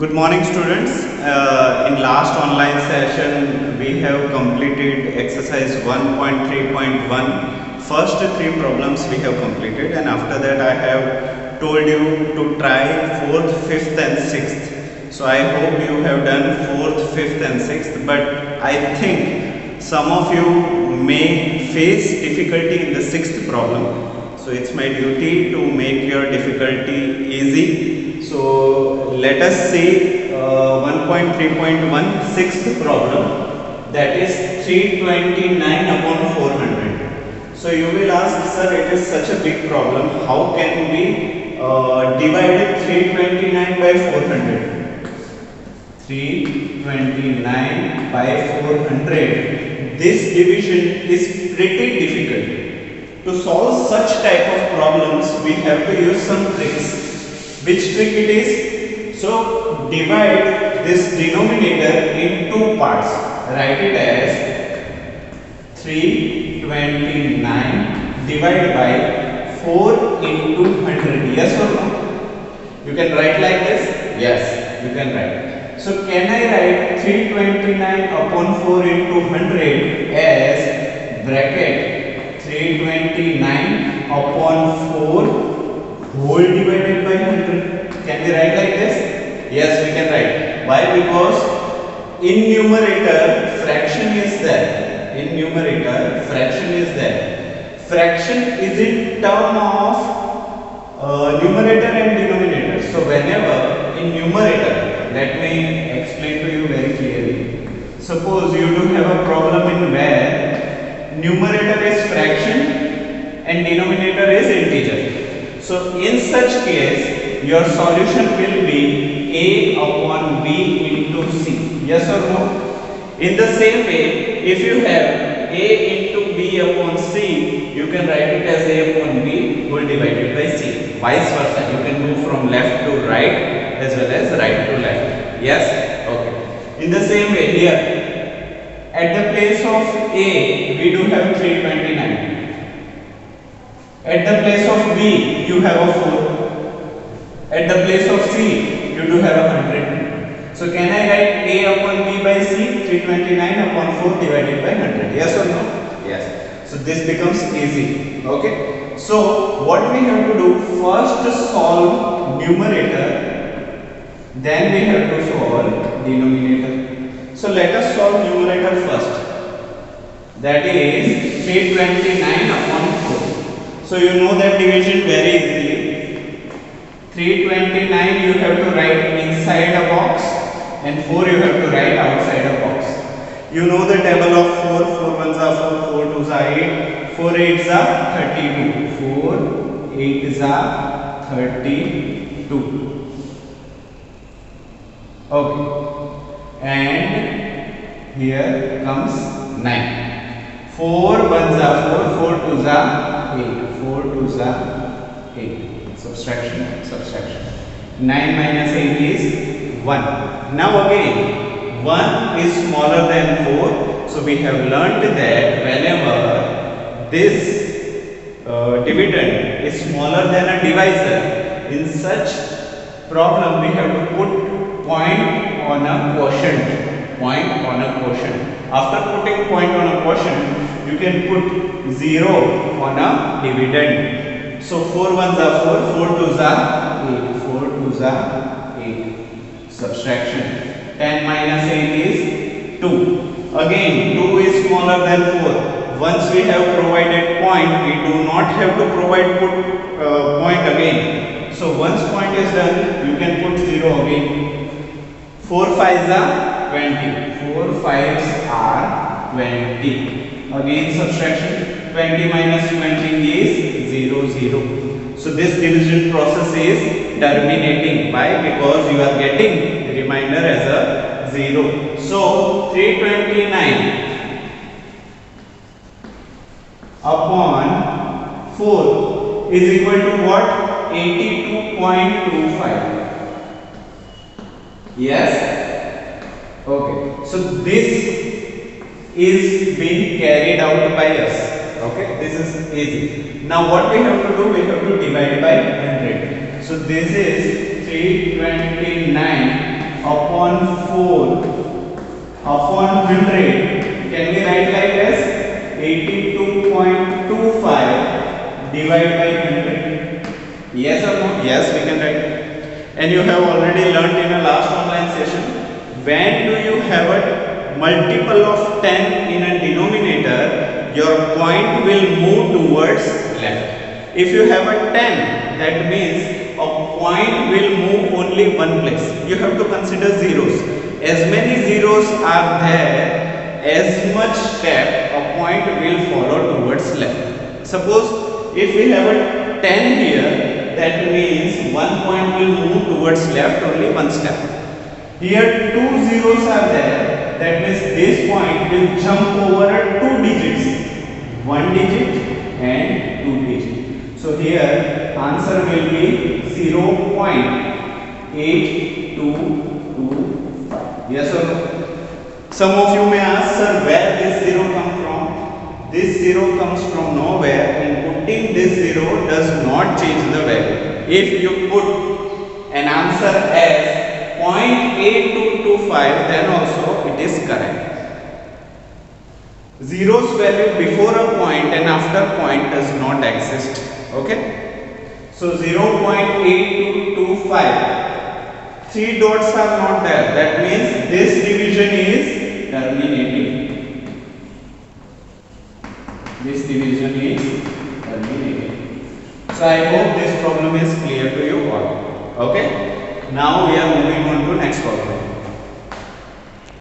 Good morning, students. In last online session, we have completed exercise 1.3.1. First three problems we have completed, and after that I have told you to try 4th, 5th and 6th. So I hope you have done 4th, 5th and 6th, but I think some of you may face difficulty in the 6th problem. So it's my duty to make your difficulty easy. So let us see 1.3.1 6th problem, that is 329 upon 400. So you will ask, sir, it is such a big problem, how can we divide 329 by 400? 329 by 400. This division is pretty difficult. To solve such type of problems, we have to use some tricks. Which trick it is? So divide this denominator in two parts. Write it as 329 divided by 4 into 100. Yes or no? You can write like this? Yes, you can write. So can I write 329 upon 4 into 100 as bracket 329 upon 4 whole divided by 100. Can we write like this? Yes, we can write. Why? Because in numerator fraction is there. In numerator fraction is there. Fraction is in term of numerator and denominator. So whenever in numerator, let me explain to you very clearly. Suppose you do have a problem in where numerator is fraction and denominator is integer. So in such case, your solution will be A upon B into C. Yes or no? In the same way, if you have A into B upon C, you can write it as A upon B whole divided by C. Vice versa, you can move from left to right as well as right to left. Yes? Okay. In the same way here, at the place of A, we do have 329. At the place of B, you have a 4. At the place of C, you do have a 100. So can I write A upon B by C? 329 upon 4 divided by 100. Yes or no? Yes. So this becomes easy. Okay. So what we have to do, first solve numerator, then we have to solve denominator. So let us solve numerator first. That is 329 upon 4. So you know that division very easily. 329 you have to write inside a box and 4 you have to write outside a box. You know the table of 4. 4 ones are 4, 4 twos are 8, 4 eights are 32. 4 eights are 32. Okay. And here comes 9. 4 ones are 4, 4 twos are 8. 4 twos are 8. Subtraction. 9 minus 8 is 1. Now again, 1 is smaller than 4. So we have learnt that whenever this dividend is smaller than a divisor, in such problem we have to put point on a quotient. Point on a quotient. After putting point on a quotient, you can put 0 on a dividend. So 4 ones are 4, 4 twos are 8, 4 twos are 8. Subtraction. 10 minus 8 is 2. Again, 2 is smaller than 4. Once we have provided point, we do not have to provide point again. So once point is done, you can put 0 again. 4 fives are 20. 4 fives are 20. Again subtraction. 20 minus 20 is 0, 0. So this division process is terminating. Why? Because you are getting the remainder as a 0. So 329 upon 4 is equal to what? 82.25. Yes? Okay. So this is being carried out by us. Okay, this is easy. Now what we have to do, we have to divide by 100. So this is 329 upon 4 upon 100. Can we write like this? 82.25 divided by 100. Yes or no? Yes, we can write. And you have already learnt in a last online session, when do you have a multiple of 10 in a denominator, your point will move towards left. If you have a 10, that means a point will move only one place. You have to consider zeros. As many zeros are there, as much step a point will follow towards left. Suppose if we have a 10 here, that means one point will move towards left only one step. Here two zeros are there, that means this point will jump over 2 digits, 1 digit and 2 digit. So here answer will be 0.8225. Yes or no? Some of you may ask, sir, where this zero come from? This zero comes from nowhere, and putting this zero does not change the value. If you put an answer as 0.8225, then also it is correct. Zero's value before a point and after point does not exist. Okay? So 0.8225. 3 dots are not there. That means this division is terminating. This division is terminating. So I hope this problem is clear to you all. Okay? Now we are moving on to next problem.